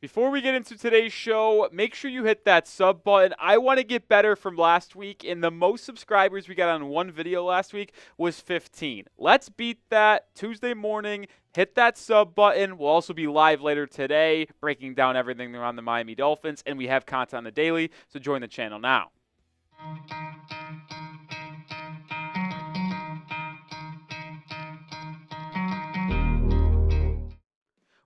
Before we get into today's show, make sure you hit that sub button. I want to get better from last week, and the most subscribers we got on one video last week was 15. Let's beat that Tuesday morning. Hit that sub button. We'll also be live later today, breaking down everything around the Miami Dolphins, and we have content on the daily, so join the channel now.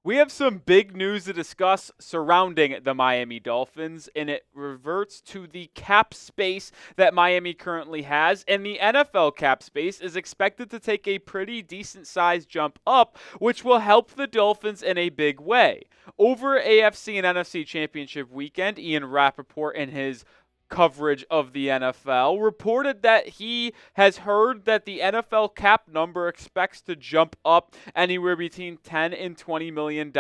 We have some big news to discuss surrounding the Miami Dolphins, and it reverts to the cap space that Miami currently has. And the NFL cap space is expected to take a pretty decent sized jump up, which will help the Dolphins in a big way. Over AFC and NFC Championship weekend, Ian Rapoport and his coverage of the NFL reported that he has heard that the NFL cap number expects to jump up anywhere between $10 and $20 million in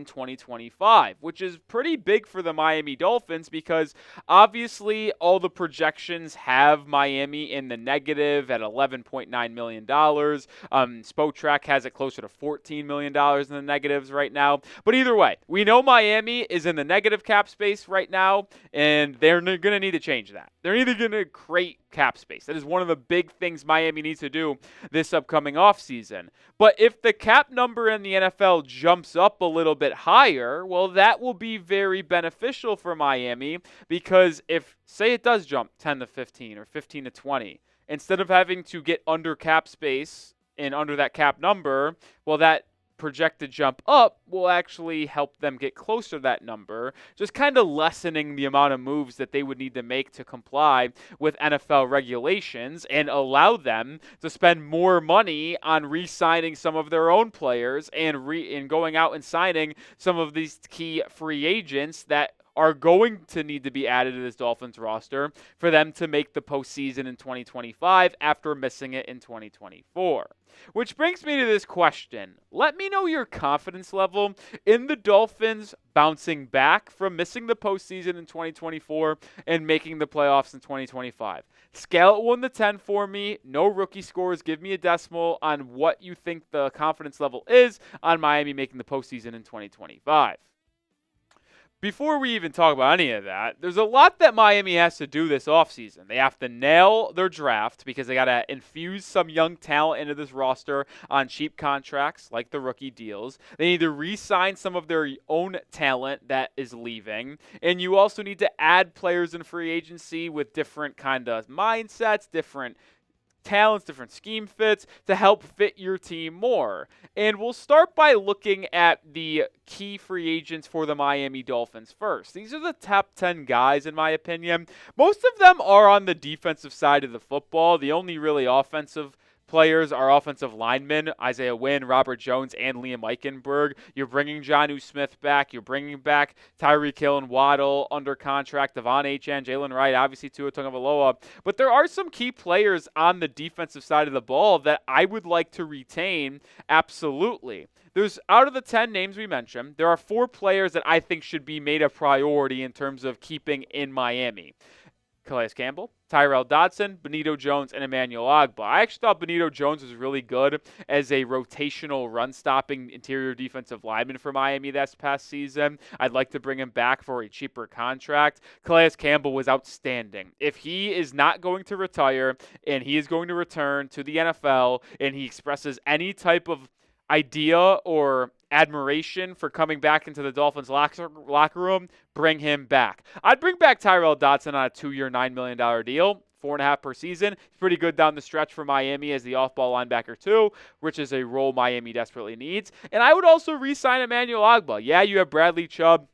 2025, which is pretty big for the Miami Dolphins because obviously all the projections have Miami in the negative at $11.9 million. Spotrac has it closer to $14 million in the negatives right now. But either way, we know Miami is in the negative cap space right now, and they're going to need to change that. They're either going to create cap space. That is one of the big things Miami needs to do this upcoming offseason. But if the cap number in the NFL jumps up a little bit higher, well, that will be very beneficial for Miami because if, say it does jump 10 to 15 or 15 to 20, instead of having to get under cap space and under that cap number, well, that projected jump up will actually help them get closer to that number, just kind of lessening the amount of moves that they would need to make to comply with NFL regulations and allow them to spend more money on re-signing some of their own players and going out and signing some of these key free agents that are going to need to be added to this Dolphins roster for them to make the postseason in 2025 after missing it in 2024. Which brings me to this question. Let me know your confidence level in the Dolphins bouncing back from missing the postseason in 2024 and making the playoffs in 2025. Scale it 1 to 10 for me. No rookie scores. Give me a decimal on what you think the confidence level is on Miami making the postseason in 2025. Before we even talk about any of that, there's a lot that Miami has to do this offseason. They have to nail their draft because they got to infuse some young talent into this roster on cheap contracts like the rookie deals. They need to re-sign some of their own talent that is leaving. And you also need to add players in free agency with different kind of mindsets, different talents, different scheme fits to help fit your team more. And we'll start by looking at the key free agents for the Miami Dolphins first. These are the top 10 guys in my opinion. Most of them are on the defensive side of the football. The only really offensive players are offensive linemen, Isaiah Wynn, Robert Jones, and Liam Eichenberg. You're bringing Jonnu Smith back. You're bringing back Tyreek Hill and Waddle under contract, Devon Achane, Jalen Wright, obviously Tua Tagovailoa. But there are some key players on the defensive side of the ball that I would like to retain absolutely. There's, out of the 10 names we mentioned, there are 4 players that I think should be made a priority in terms of keeping in Miami. Calais Campbell, Tyrell Dodson, Benito Jones, and Emmanuel Ogbah. I actually thought Benito Jones was really good as a rotational run-stopping interior defensive lineman for Miami this past season. I'd like to bring him back for a cheaper contract. Calais Campbell was outstanding. If he is not going to retire and he is going to return to the NFL and he expresses any type of idea or admiration for coming back into the Dolphins locker room, bring him back. I'd bring back Tyrell Dodson on a 2-year, $9 million deal, 4.5 per season. It's pretty good down the stretch for Miami as the off-ball linebacker too, which is a role Miami desperately needs. And I would also re-sign Emmanuel Ogbah. Yeah, you have Bradley Chubb,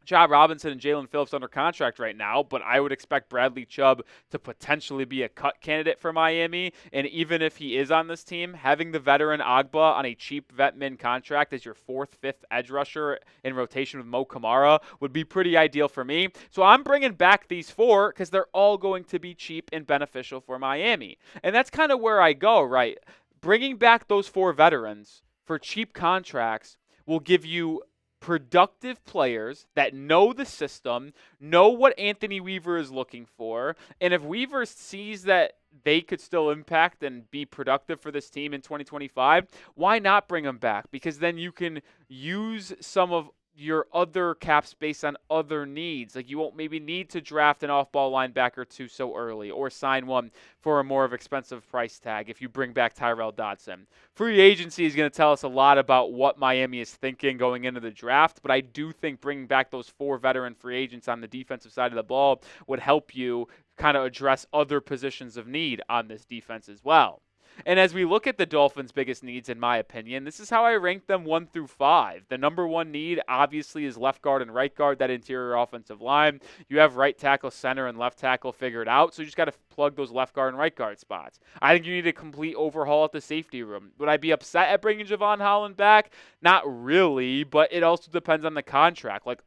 Job Robinson, and Jalen Phillips under contract right now, but I would expect Bradley Chubb to potentially be a cut candidate for Miami. And even if he is on this team, having the veteran Ogbah on a cheap vet min contract as your 4th, 5th edge rusher in rotation with Mo Kamara would be pretty ideal for me. So I'm bringing back these 4 because they're all going to be cheap and beneficial for Miami. And that's kind of where I go, right? Bringing back those 4 veterans for cheap contracts will give you productive players that know the system, know what Anthony Weaver is looking for, and if Weaver sees that they could still impact and be productive for this team in 2025, why not bring them back? Because then you can use some of your other cap space on other needs. Like, you won't maybe need to draft an off-ball linebacker too so early, or sign one for a more of expensive price tag if you bring back Tyrell Dodson. Free agency is going to tell us a lot about what Miami is thinking going into the draft, but I do think bringing back those 4 veteran free agents on the defensive side of the ball would help you kind of address other positions of need on this defense as well. And as we look at the Dolphins' biggest needs, in my opinion, this is how I rank them 1 through 5. The number one need, obviously, is left guard and right guard, that interior offensive line. You have right tackle, center, and left tackle figured out, so you just got to plug those left guard and right guard spots. I think you need a complete overhaul at the safety room. Would I be upset at bringing Jevon Holland back? Not really, but it also depends on the contract. Like,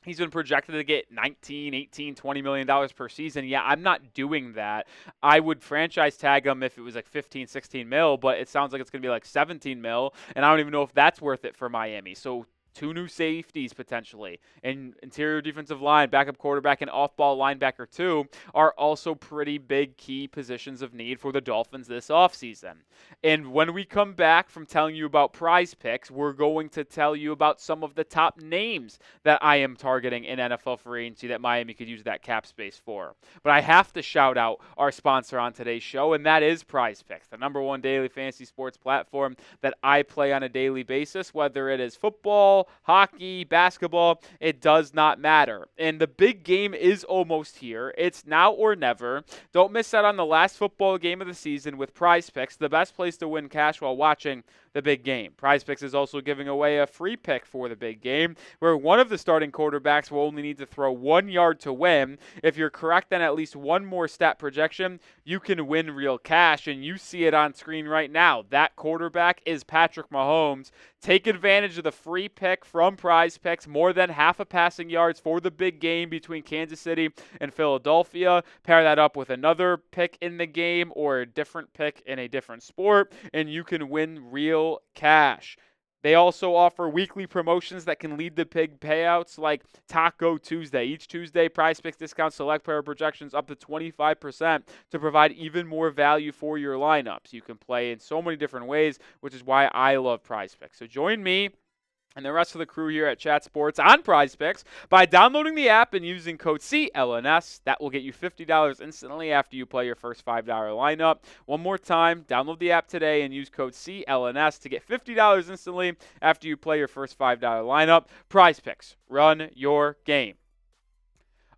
he's been projected to get $19, $18, $20 million per season. Yeah, I'm not doing that. I would franchise tag him if it was like 15, 16 mil, but it sounds like it's going to be like 17 mil, and I don't even know if that's worth it for Miami. So 2 new safeties potentially, and interior defensive line, backup quarterback, and off-ball linebacker too are also pretty big key positions of need for the Dolphins this offseason. And when we come back from telling you about prize picks, we're going to tell you about some of the top names that I am targeting in NFL free agency that Miami could use that cap space for. But I have to shout out our sponsor on today's show, and that is Prize Picks, the #1 daily fantasy sports platform that I play on a daily basis, whether it is football, hockey, basketball, it does not matter. And the big game is almost here. It's now or never. Don't miss out on the last football game of the season with Prize Picks, the best place to win cash while watching the big game. Prize Picks is also giving away a free pick for the big game, where one of the starting quarterbacks will only need to throw 1 yard to win. If you're correct on at least one more stat projection, you can win real cash, and you see it on screen right now. That quarterback is Patrick Mahomes. Take advantage of the free pick from Prize Picks, more than half a passing yards for the big game between Kansas City and Philadelphia. Pair that up with another pick in the game or a different pick in a different sport, and you can win real cash. They also offer weekly promotions that can lead to big payouts, like Taco Tuesday. Each Tuesday, Prize Picks discounts select player projections up to 25% to provide even more value for your lineups. You can play in so many different ways, which is why I love Prize Picks. So join me and the rest of the crew here at Chat Sports on Prize Picks by downloading the app and using code CLNS. That will get you $50 instantly after you play your first $5 lineup. One more time, download the app today and use code CLNS to get $50 instantly after you play your first $5 lineup. Prize Picks, run your game.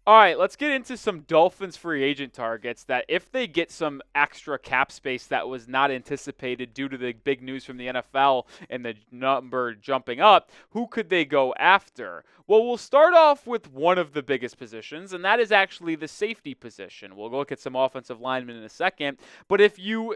All right, let's get into some Dolphins free agent targets that, if they get some extra cap space that was not anticipated due to the big news from the NFL and the number jumping up, who could they go after? Well, we'll start off with one of the biggest positions, and that is actually the safety position. We'll look at some offensive linemen in a second, but if you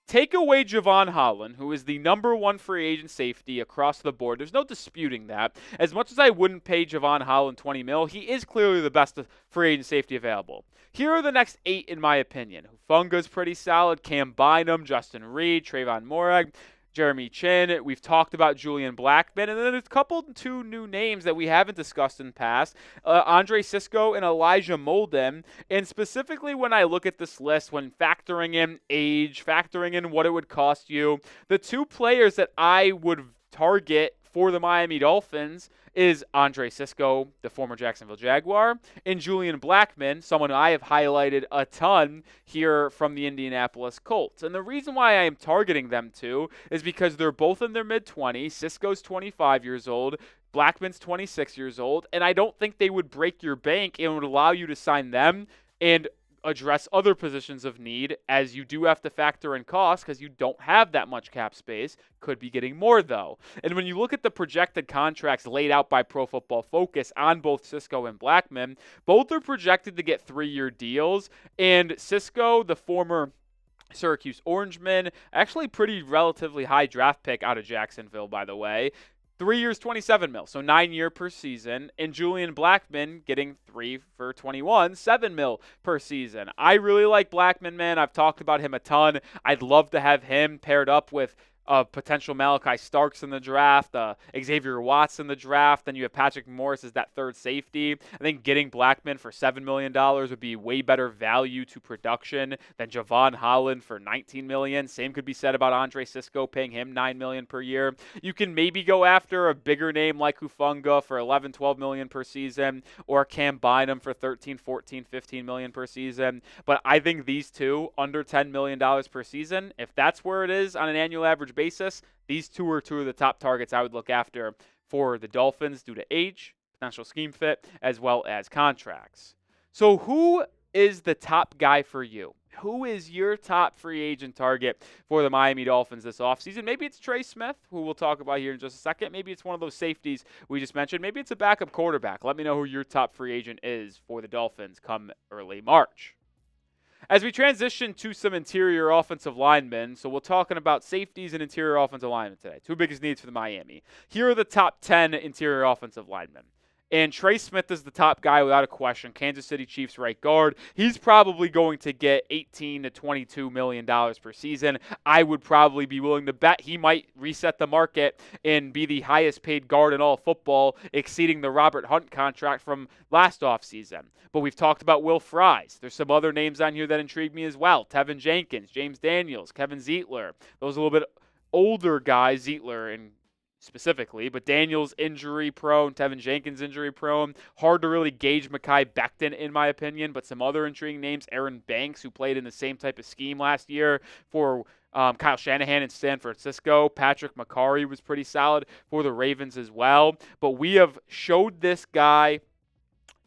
take away Jevon Holland, who is the #1 free agent safety across the board, there's no disputing that. As much as I wouldn't pay Jevon Holland 20 mil, he is clearly the best free agent safety available. Here are the next 8, in my opinion. Hufunga's pretty solid. Cam Bynum, Justin Reed, Trayvon Morag, Jeremy Chin. We've talked about Julian Blackmon, and then there's a couple 2 new names that we haven't discussed in the past, Andre Sisco and Elijah Molden. And specifically when I look at this list, when factoring in age, factoring in what it would cost you, the 2 players that I would target for the Miami Dolphins is Andre Sisco, the former Jacksonville Jaguar, and Julian Blackmon, someone I have highlighted a ton here from the Indianapolis Colts. And the reason why I am targeting them too is because they're both in their mid-20s. Sisco's 25 years old. Blackmon's 26 years old. And I don't think they would break your bank and would allow you to sign them and address other positions of need, as you do have to factor in costs because you don't have that much cap space. Could be getting more, though. And when you look at the projected contracts laid out by Pro Football Focus on both Sisco and Blackmon, both are projected to get 3-year deals. And Sisco, the former Syracuse Orangeman, actually pretty relatively high draft pick out of Jacksonville, by the way, 3 years, 27 mil, so 9 year per season. And Julian Blackmon getting 3 for 21, 7 mil per season. I really like Blackmon, man. I've talked about him a ton. I'd love to have him paired up with potential Malachi Starks in the draft, Xavier Watts in the draft. Then you have Patrick Morris as that third safety. I think getting Blackman for $7 million would be way better value to production than Jevon Holland for $19 million. Same could be said about Andre Cisco, paying him $9 million per year. You can maybe go after a bigger name like Hufanga for $11, $12 million per season, or Cam Bynum for $13, $14, $15 million per season. But I think these two, under $10 million per season, if that's where it is on an annual average basis, these two are two of the top targets I would look after for the Dolphins due to age, potential scheme fit, as well as contracts. So who is the top guy for you? Who is your top free agent target for the Miami Dolphins this offseason? Maybe it's Trey Smith, who we'll talk about here in just a second. Maybe it's one of those safeties we just mentioned. Maybe it's a backup quarterback. Let me know who your top free agent is for the Dolphins come early March. As we transition to some interior offensive linemen, so we're talking about safeties and interior offensive linemen today. Two biggest needs for the Miami. Here are the top 10 interior offensive linemen. And Trey Smith is the top guy without a question. Kansas City Chiefs right guard. He's probably going to get $18 to $22 million per season. I would probably be willing to bet he might reset the market and be the highest paid guard in all of football, exceeding the Robert Hunt contract from last offseason. But we've talked about Will Fries. There's some other names on here that intrigue me as well. Tevin Jenkins, James Daniels, Kevin Zeitler. Those are a little bit older guys, Zeitler and specifically, but Daniels injury prone, Tevin Jenkins injury prone. Hard to really gauge Mekhi Becton in my opinion, but some other intriguing names, Aaron Banks, who played in the same type of scheme last year for Kyle Shanahan in San Francisco. Patrick McCarry was pretty solid for the Ravens as well, but we have showed this guy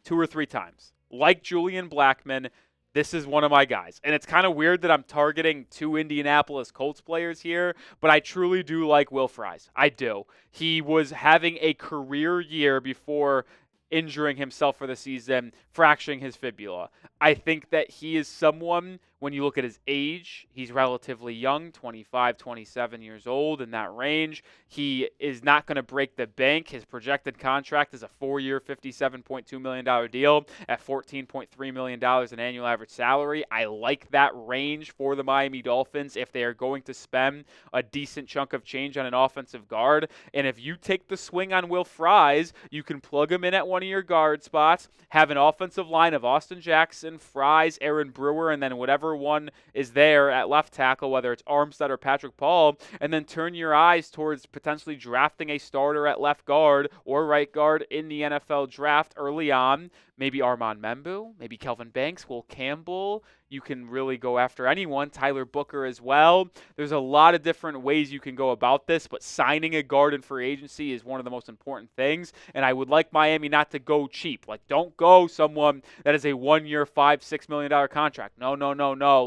2 or 3 times. Like Julian Blackman, this is one of my guys. And it's kind of weird that I'm targeting 2 Indianapolis Colts players here, but I truly do like Will Fries. I do. He was having a career year before injuring himself for the season, fracturing his fibula. I think that he is someone, when you look at his age, he's relatively young, 25, 27 years old, in that range. He is not going to break the bank. His projected contract is a 4-year, $57.2 million deal at $14.3 million in annual average salary. I like that range for the Miami Dolphins if they are going to spend a decent chunk of change on an offensive guard. And if you take the swing on Will Fries, you can plug him in at one of your guard spots, have an offensive line of Austin Jackson, Fries, Aaron Brewer, and then whatever one is there at left tackle, whether it's Armstead or Patrick Paul, and then turn your eyes towards potentially drafting a starter at left guard or right guard in the NFL draft early on. Maybe Armand Membu, maybe Kelvin Banks, Will Campbell. You can really go after anyone, Tyler Booker as well. There's a lot of different ways you can go about this, but signing a guard in free agency is one of the most important things, and I would like Miami not to go cheap. Like, don't go someone that is a 1-year, $5-6 million contract. No.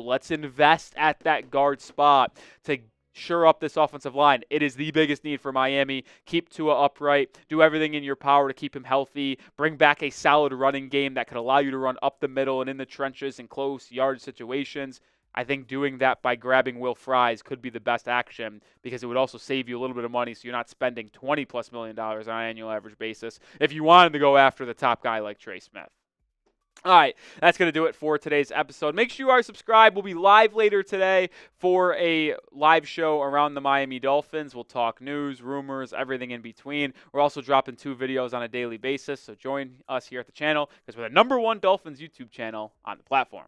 Let's invest at that guard spot to shore up this offensive line. It is the biggest need for Miami. Keep Tua upright. Do everything in your power to keep him healthy. Bring back a solid running game that could allow you to run up the middle and in the trenches in close yard situations. I think doing that by grabbing Will Fries could be the best action because it would also save you a little bit of money so you're not spending $20+ million on an annual average basis if you wanted to go after the top guy like Trey Smith. All right, that's going to do it for today's episode. Make sure you are subscribed. We'll be live later today for a live show around the Miami Dolphins. We'll talk news, rumors, everything in between. We're also dropping 2 videos on a daily basis, so join us here at the channel because we're the #1 Dolphins YouTube channel on the platform.